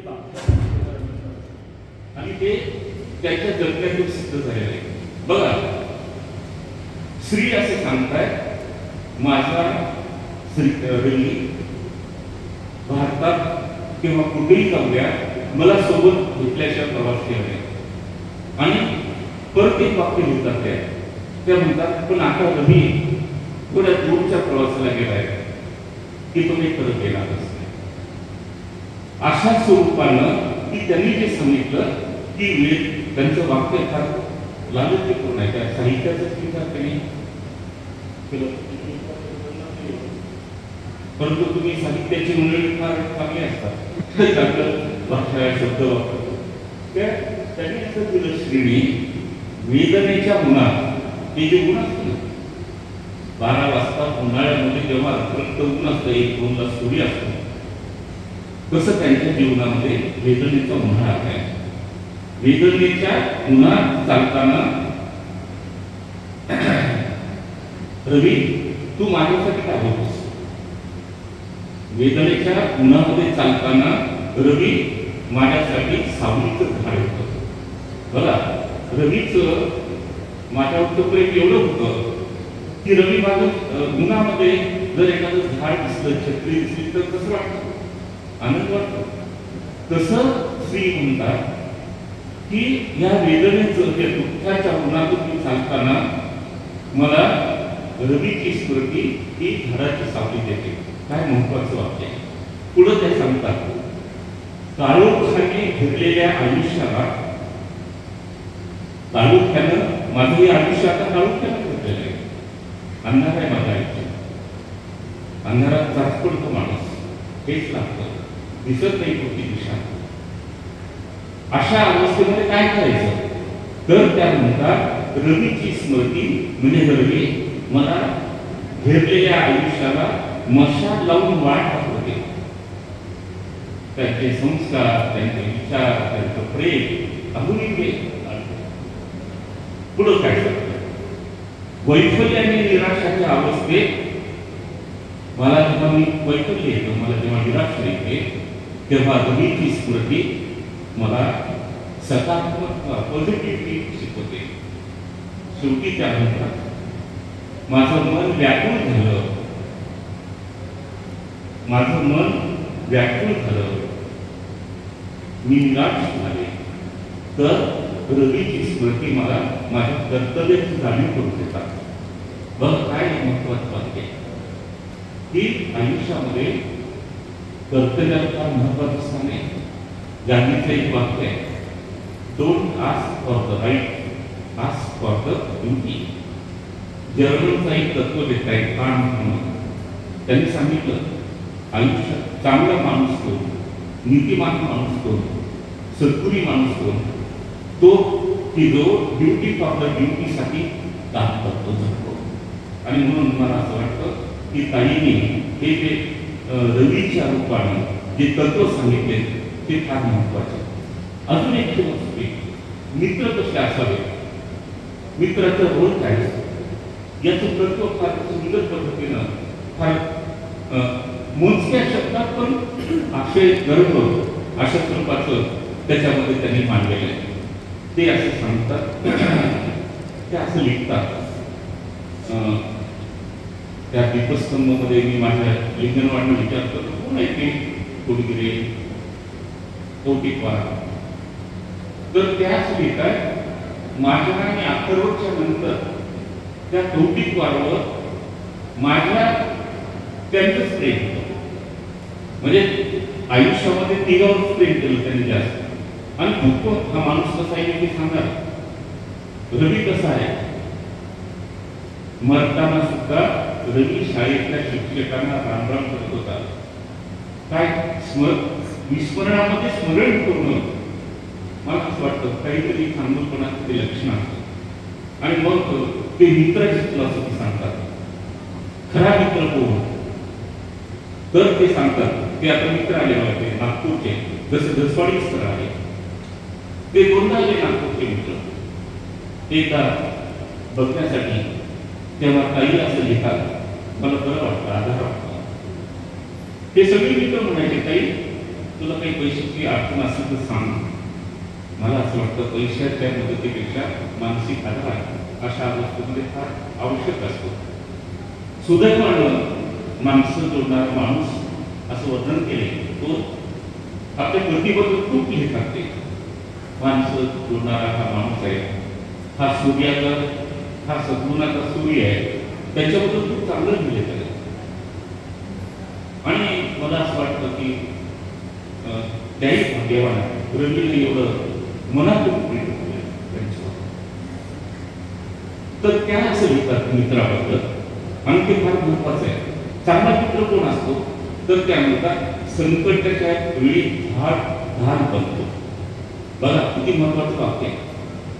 आणि ते त्याच्या जगण्यातून सिद्ध झालेलं आहे. बघा, श्री असे सांगताय, माझा श्री रवी भारतात किंवा कुठेही जाऊया मला सोबत घेतल्याशिवाय प्रवास केला नाही. आणि परत एक वाक्य लिहितात त्या म्हणतात, पण आता रवी थोड्या दूरच्या प्रवासाला गेलाय की तुम्ही परत येणारच नाही. अशा स्वरूपानं की त्यांनी जे सांगितलं की त्यांचं वाक्य फार लालचपूर्ण आहे. त्या साहित्याचा विचार त्यांनी केलं, परंतु तुम्ही साहित्याची मंडळी फार चांगली असतात, चांगलं भाषा शब्द वापरतो. त्यांनी असं केलं, श्रेणी वेदनेच्या उन्हात, ते जे ऊन असतं 12 वाजता उन्हाळ्यामध्ये जेव्हा रक्त ऊन असतं, 1-2ला सूर्य असतो, तसं त्यांच्या जीवनामध्ये वेदनेचा उन्हाळा आहे. वेदनेच्या उन्हात चालताना रवी तू माझ्यासाठी काय होतोस? वेदनेच्या उन्हामध्ये चालताना रवी माझ्यासाठी सावलीचं झाड होतं. बघा, रवीचं माझ्यावरचं प्रेम एवढं होतं की रवी माझं उन्हामध्ये जर एखादं झाड दिसलं, छत्री दिसली तर कसं वाटतं? आनंद वाटतो. तसं श्री म्हणतात की या वेदनेचं, या दुःखाच्या उन्हातून मी चालताना मला रवीची स्मृती ही झाडाची सावली देते. काय महत्वाचं वाक्य आहे. पुढे ते सांगतात, काळोखाने घेरलेल्या आयुष्याला, काळोख्यानं माझं हे आयुष्य आता काळोख्यानं घेतलेलं आहे. अंधार आहे माझं आयुष्य, अंधारात चाचपडतो माणूस, हेच लागतं, दिसत नाही कोणती दिशा. अशा अवस्थेमध्ये काय करायचं? तर त्या म्हणतात, रवीची स्मृती म्हणजे रवी मला घेरलेल्या आयुष्याला मशाल लावून वाट दाखवते. त्यांचे संस्कार, त्यांचे विचार, त्यांचं प्रेम अजूनही पुढं काय करतं? वैफल्य आणि निराशाच्या अवस्थेत मला जेव्हा मी वैफल्य येतं, मला जेव्हा निराशा येते, तेव्हा रवीची स्मृती मला सकारात्मक पॉझिटिव्हिटी शिकवते. शेवटी त्या म्हणतात, माझं मन व्याकुळ झालं माझं मन व्याकुळ झालं, मी निराश झाले, तर रवीची स्मृती मला माझ्या कर्तव्याची जाणीव करून देतात. बघ काय महत्वाचं वाक्य की आयुष्यामध्ये कर्तव्याला फार महत्वाचं स्थान आहे. गांधीचं एक वाक्य आहे, don't ask for the right, ask for the duty. जर्मनचा एक तत्ववेत्ता आहे कांट म्हणून, त्यांनी सांगितलं आयुष्यात चांगला माणूस कोण, नीतिमान माणूस कोण, सद्गुणी माणूस कोण, तो की जो ड्युटी फॉर द ड्युटीसाठी काम करतो जगतो. आणि म्हणून मला असं वाटतं की ताईने हे जे रवीच्या रूपाने जे तत्व सांगितले ते फार महत्वाचे. अजून एक फिलॉसॉफी, मित्र कसे असावे, मित्राचं रोल काय असतं याचं तत्व फार सुंदर पद्धतीनं फार मोजक्या शब्दात पण अक्षय गर्भ अशा स्वरूपाचं त्याच्यामध्ये त्यांनी मांडलेलं आहे. ते असे सांगतात, ते असं लिखतात. त्या दीपस्तंभामध्ये मी माझ्या लिंगणवाडनं विचार करतो, कोण आहे ते कुडगिरे कौटिकवार, तर त्याच लिहितात माझ्या आणि अथर्वच्या नंतर त्या कौटिकवारावर माझ्या त्यांचंच प्रेम होतं. म्हणजे आयुष्यामध्ये तिघावरच प्रेम केलं त्यांनी जास्त. आणि भूक हा माणूस कसा आहे ते सांगणार. रवी कसा आहे, मरताना सुद्धा रवी शाळेतल्या शिक्षकांना रामराम करत होता. काय विस्मरणामध्ये स्मरण करून मला असं वाटतं काहीतरी चांगलपणाचं ते लक्षण असतं. आणि मग ते मित्राची फिलॉसॉफी सांगतात. खरा मित्र कोण, तर ते सांगतात की आता मित्र आले होते नागपूरचे, जसे दसवाडी सर आहे, ते दोनदा आले नागपूरचे मित्र एकदा बघण्यासाठी. तेव्हा काही असं लिहितात, मला बरं वाटतं, आधार वाटतं. ते सगळे मित्र म्हणायचे काही तुला काही पैशाची अडचण असेल तर सांग. मला असं वाटतं पैशाच्या मदतीपेक्षा मानसिक आधार अशा वस्तूंमध्ये फार आवश्यक असतो. सुदैवानं माणसं जोडणारा माणूस असं वर्णन केले, तो आपल्या कृतीबद्दल खूप लिहितात. ते माणसं जोडणारा हा माणूस आहे, हा सूर्याचा, हा सद्गुणाचा सूर्य आहे, त्याच्याबद्दल खूप चांगलं लिहिलेलं आहे. आणि मला असं वाटतं की त्याही भाग्यवान रवीने एवढं मनातून प्रेम केलं त्यांच्यावर. तर त्या असं लिहितात मित्राबद्दल. आणि ते फार महत्वाचं आहे. चांगला मित्र कोण असतो, तर त्या म्हणतात संकटाच्या वेळी धार बनतो. बघा किती महत्वाचं वाक्य आहे.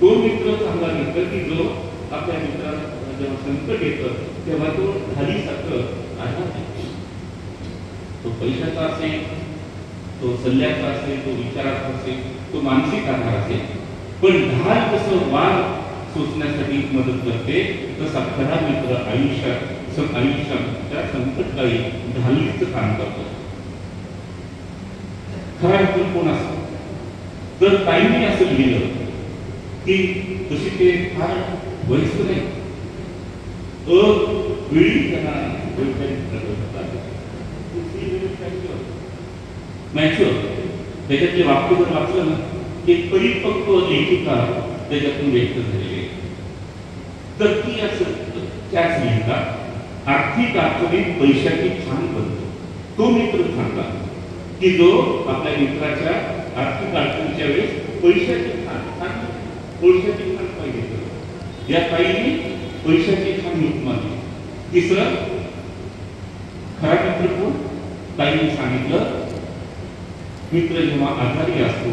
तो मित्र चांगला मित्र की जो आपल्या मित्राला जेव्हा संकट येतं तेव्हा तो ढालीसारखं आधार देतो. तो पैशाचा असेल, तो सल्ल्याचा असेल, तो विचाराचा असेल, तो मानसिक आधार असेल. पण ढाल कसं वार सोसण्यासाठी मदत करते, तसा खरा मित्र आयुष्याच्या संकटकाळी ढालीचं काम करतो. खरा मित्र कोण असतो, तर ताईंनी असं लिहिलं की तशी ते फार वयस्क नाही, वेळी त्यांना मॅच्युअर. त्याच्यातले वाक्य जर वाचलं ना, एक परिपक्व लेखिका त्याच्यातून व्यक्त झालेली आहे. तर ती असं त्याच लिहितात, आर्थिक अडचणीत पैशाची खाण बनतो तो मित्र चांगला की जो आपल्या मित्राच्या आर्थिक अडचणीच्या वेळेस पैशाची खाण पाहिजे. या ताईने पैशाची खाण मानली. तिसरं खरा मित्र कोण, ताईने सांगितलं मित्र जेव्हा आजारी असतो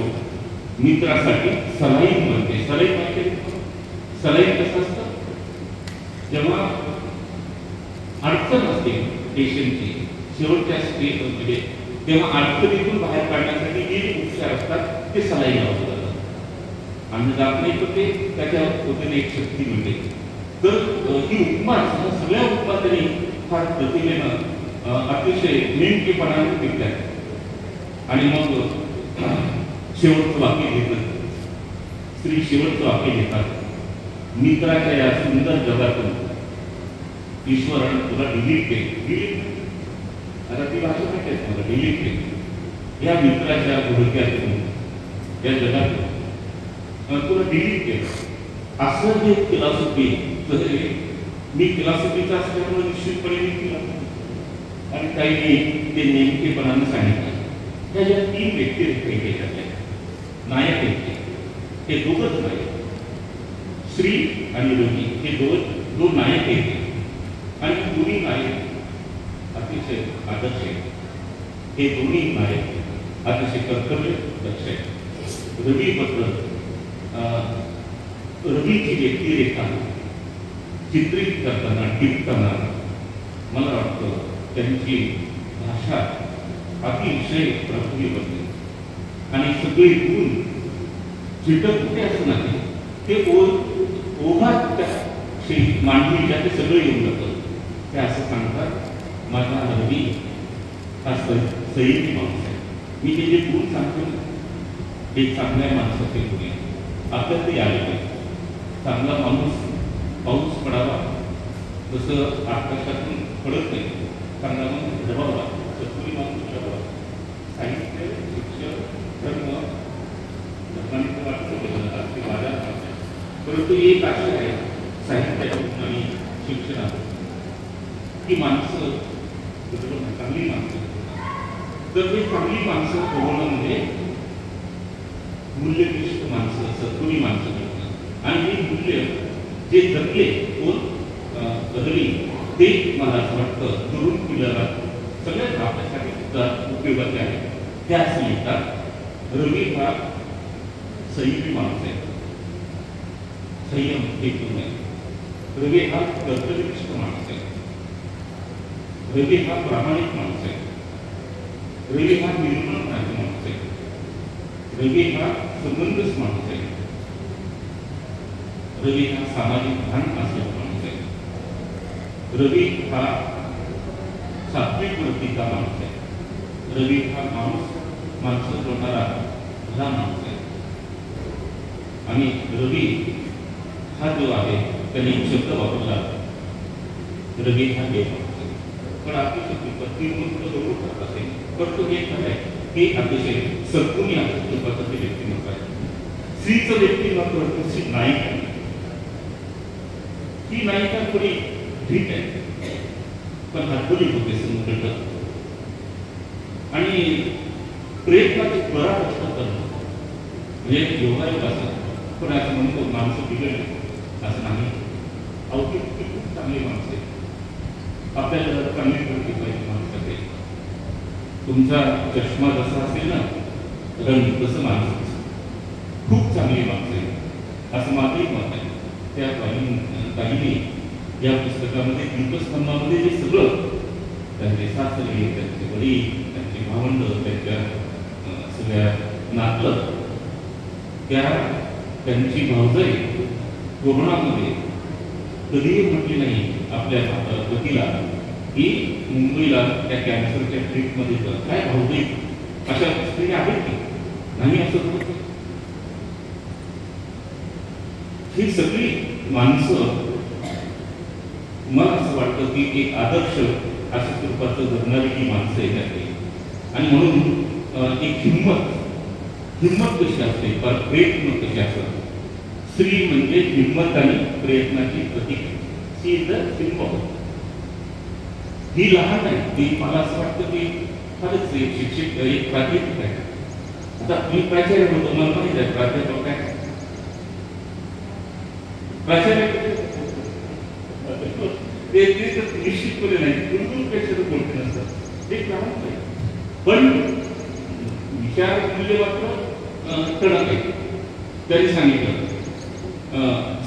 मित्रासाठी सलाईन बनते. सलाईन माहिती, सलाईन कसं असतं, जेव्हा अडचण असते पेशंटची शेवटच्या स्टेजमध्ये, तेव्हा अडचणीतून बाहेर काढण्यासाठी जे उपचार असतात ते सलाईन लावले जातात. आणि जात नाही तर ते त्याच्या होते एक शक्ती मिळते. तर ही उपमा सगळ्या उपमा त्यांनी फार प्रतिमेनं अतिशय नेमकेपणाने दिसतात. आणि मग शेवटचं वाक्य घेतलं, स्त्री शेवटचं वाक्य घेतात, मित्राच्या या सुंदर जगातून ईश्वराने तुला डिलीट केले. आता ती भाषा माहिती आहे मला, डिलीट केली. या मित्राच्या भूमिक्यातून या जगातून तुला डिलीट केलं असं जे फिलॉसॉफी, तर मी फिलॉसॉफीचा असल्यामुळे निश्चितपणे मी केला आणि काही ते नेमकेपणानं सांगितलं. त्या ज्या 3 व्यक्तिरेखा त्याच्यातल्या नायक आहेत ते दोघंच नायक, श्री आणि रवी हे दोन नायक आहेत आणि दोन्ही नायक अतिशय आदर्श आहेत. हे दोन्ही नायक अतिशय कर्तव्य दक्ष आहेत. रवीबद्दल रवीची व्यक्तिरेखा चित्रित करताना टिपताना मला वाटतं त्यांची भाषा अतिशय प्रभावी बनते आणि सगळे गुण चिटकते असं नाही, ते ओघात त्या मांडणीच्या ते सगळे येऊन जातं. ते असं सांगतात माझा रवी हा संयमी माणूस आहे. मी ते जे गुण सांगतो ते चांगल्या माणसाचे गुण आहे. आपल्याला ते आले पाहिजे. चांगला माणूस पाऊस पडावा तसं आकाशातून पडत नाही, चांगला माणूस जबाबा सत्पुरी माणूस जबाबा. साहित्य, शिक्षण, धर्म धर्माने तर वाटतं ते बाजार, परंतु एक अशी आहे साहित्यातून आणि शिक्षणातून की माणसं चांगली माणसं, तर ते चांगली माणसं होणं म्हणजे मूल्यनिष्ठ माणसं, सत्पुरी माणसं मिळतात. आणि हे मूल्य जे जगले कोण बदली ते मला असं वाटतं तरुण पिढीला सगळ्यात आपल्यासाठी सुद्धा उपयोगाचे आहे. ते असं लिहितात रवी हा संयमी माणूस आहे, संयम हे गुण आहे. रवी हा कर्तव्यनिष्ठ माणूस आहे. रवी हा प्रामाणिक माणूस आहे. रवी हा निर्मळ माणूस आहे. रवी हा संबंधच माणूस आहे. रवी हा सामाजिक भान असलेला माणूस आहे. रवी हा सात्विक वृत्तीचा माणूस आहे. रवी हा माणसं जोडणारा भला माणूस आहे. आणि रवी हा जो आहे त्यांनी शब्द वापरला, रवी हा देव माणूस आहे. पण आपली शक्ती जरूर करत असेल, पण तो एक आहे हे अतिशय सद्गुणी स्वतःचे व्यक्तिमत्व आहे. स्त्रीचं व्यक्तिमत्व श्री नायिका, ही नायिका थोडी ठीक आहे पण हातोली होते समुद्र आणि प्रयत्नाचे बरा कष्ट करणं म्हणजे योगायोग असं. पण असं म्हणतो माणसं बिघडले असं नाही. अवघड खूप चांगली माणसं आहे. आपल्याला चांगली प्रगती पाहिजे माणसाचे. तुमचा चष्मा जसा असेल ना रंग तसं माणसं खूप चांगली माणसं आहे असं माझंही मत आहे. त्या काहींनी या पुस्तकामध्ये दीपस्तंभामध्ये जे सगळं त्यांचे सासरे, त्यांचे वडील, त्यांची भावंड, त्यांच्या सगळ्या नातलं, त्यांची भावजाई कोरोनामध्ये कधीही म्हटली नाही आपल्या पतीला की मुंबईला त्या कॅन्सरच्या ट्रीटमध्ये काय भावजाई अशा स्त्रिया आहेत की नाही असं होतं. ही सगळी माणसं मला असं वाटतं की एक आदर्श अशा स्वरूपाचं जगणारी ही माणसं येतात. आणि म्हणून एक हिंमत कशी असते, प्रयत्न कसे असतात. स्त्री म्हणजे हिंमत आणि प्रयत्नाची प्रतीक. शी इज द सिम्बॉल. ही लहान आहे, ती मला असं वाटतं की फारच एक शिक्षित एक प्राध्यापक आहे. आता मी प्राचार्य होतो, मला माहिती आहे प्राध्यापक काय ते निश्चितपणे नाही, पेक्षा तर बोलते नसतात, ते कारण नाही. पण विचार मूल्य मात्र कडक आहे. त्यांनी सांगितलं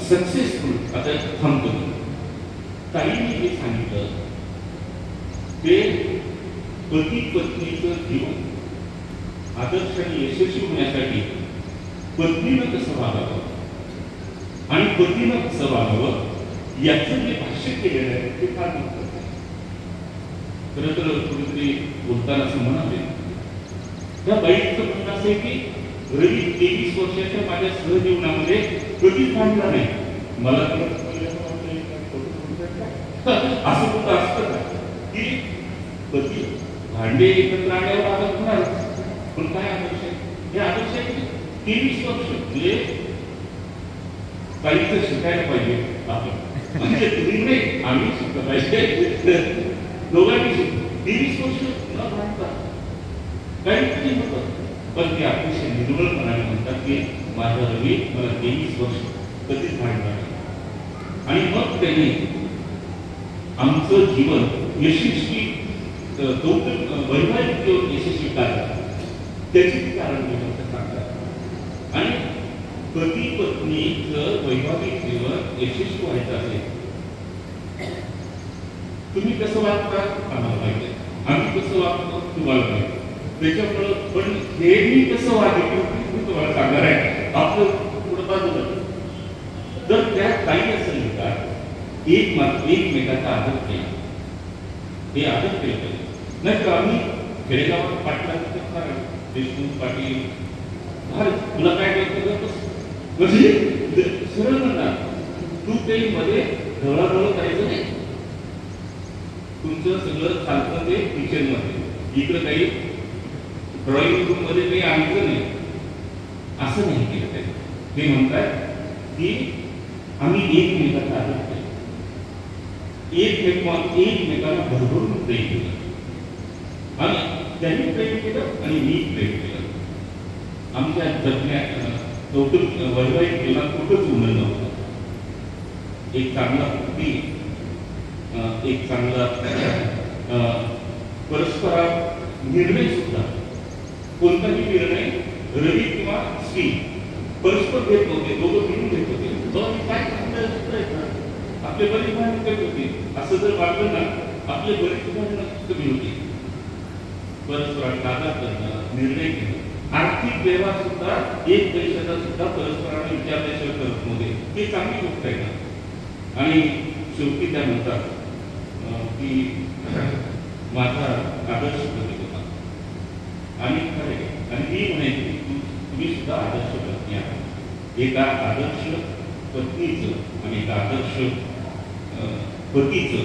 सक्सेसफुल. आता थांबतो, ताईंनी जे सांगितलं ते पती पत्नीचं जीवन आदर्शाने यशस्वी होण्यासाठी पत्नीनं कसं वागावं आणि पतीनं कसं वागावं याचं जे भाष्य केलेलं आहे ते फार महत्त्वाचं आहे. खरं तर कुठेतरी बोलताना असं म्हणाले त्या बाईचं म्हणणं असं आहे की रवी 23 वर्षाच्या माझ्या सहजीवनामध्ये कधीच थांबला नाही. मला असं कुठं असतं का की पती भांडे एकत्र आल्यावर आदर्श होणार, पण काय आदर्श आहे? हे आदर्श आहे की 23 वर्ष म्हणजे काही तर शिकायला पाहिजे आपण, म्हणजे तुम्ही नाही आम्ही शिकलं पाहिजे, दोघांनी शिकलो. 23 वर्ष न भांडता काहीतरी होतं, पण ते अतिशय निर्मळपणाने म्हणतात की माझा रवी मला 23 वर्ष कधीच भांडणार नाही. आणि मग त्यांनी आमचं जीवन यशस्वी वैवाहिक जीवन यशस्वी झालं त्याची कारण सांगतात. आणि पती पत्नीचं वैवाहिक जीवन यशस्वी व्हायचं असेल तुम्ही कसं वागता आम्हाला माहिती आहे, आम्ही कसं वागतो तुम्हाला माहिती. त्याच्यामुळं पण हे मी कसं वागेल तुम्हाला सांगणार आहे. आपलं पुढं बाजूला जर त्यात काही असेल का एकमेकाचा आदर केला, हे आदर केलं पाहिजे. नाही तर आम्ही खेडेगावात पाटला देशमुख पाटील तुला काय करतो म्हणजे सरळ म्हणणार तू काही मध्ये ढवळाढवळ करायचं नाही. तुमचं सगळं चालतं ते किचन मध्ये, इकडं काही ड्रॉइंग रूम मध्ये काही आणलं नाही, असं नाही केलं पाहिजे. ते म्हणतात की आम्ही एकमेकाचा आदर केला, एकमेकाला भरभरून प्रेम केलं, आणि त्यांनी प्रेम केलं आणि मी प्रेम केलं. आमच्या जगण्यात वैवाहिक जीवनात कुठंच उन्हा नव्हतं. एक चांगला पती, एक चांगला परस्पर निर्णय सुद्धा, कोणताही निर्णय रवी किंवा स्त्री परस्पर घेत नव्हते, दोघं मिळून घेत होते. काय आपले बरेच भांडण करत होते. असं जर वाटलं ना आपले बरेच भांडणं कमी होते. परस्परांना आदर करणं, निर्णय घेणं, आर्थिक व्यवहार सुद्धा एक पैशाचा सुद्धा परस्परांना विचारल्याशिवाय करत नव्हते. हे चांगली गोष्ट आहे ना. आणि शेवटी त्या म्हणतात की माझा आदर्श पती होता, आणि खरे आणि मी म्हणायची तुम्ही सुद्धा आदर्श पत्नी आहात. एका आदर्श पत्नीचं आणि एका आदर्श पतीचं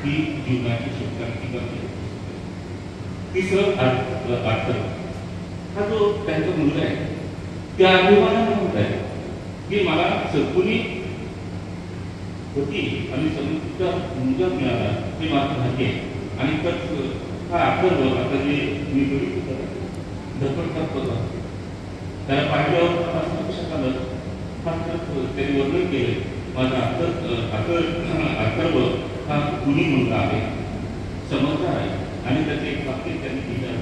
ही जीवनाची सुखांती करते. तिसरं आदर हा जो त्यांचा मुलगा आहे त्या अभिमानाने म्हणत आहे की मला सद्गुणी पती आणि समृद्ध मुलगा मिळाला, हे माझं भाग्य आहे. आणि तर हा अथर्व आता जे मी बघितलं धपडतात होता, त्याला पाहिल्यावर असं लक्षात आलं, हा त्यांनी वर्णन केलं माझा अथर्व हा गुणी मुलगा आहे, समजदार आहे. आणि त्याचं एक वाक्य त्यांनी दिलं,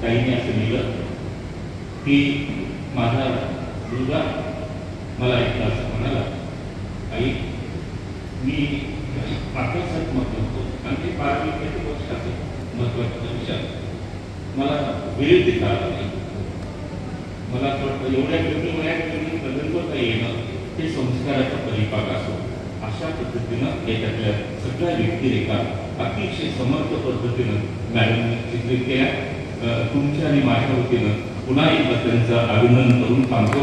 ताईने असं लिहिलं की माझा मुलगा मला ऐकला असं म्हणाला, आई मी आकर्षक मत होतो, आणि ते 12 वर्षाचं महत्वाचा विचार मला वेळ देता आला नाही. मला असं वाटतं एवढ्या कमी वयात करता येणं हे संस्काराचा परिपाक असो. अशा पद्धतीनं याच्यातल्या सगळ्या व्यक्तिरेखा अतिशय समर्थ पद्धतीनं मॅडमने चित्रित केल्या. तुमच्या आणि माझ्या वतीनं पुन्हा एकदा त्यांचं अभिनंदन करून थांबतो.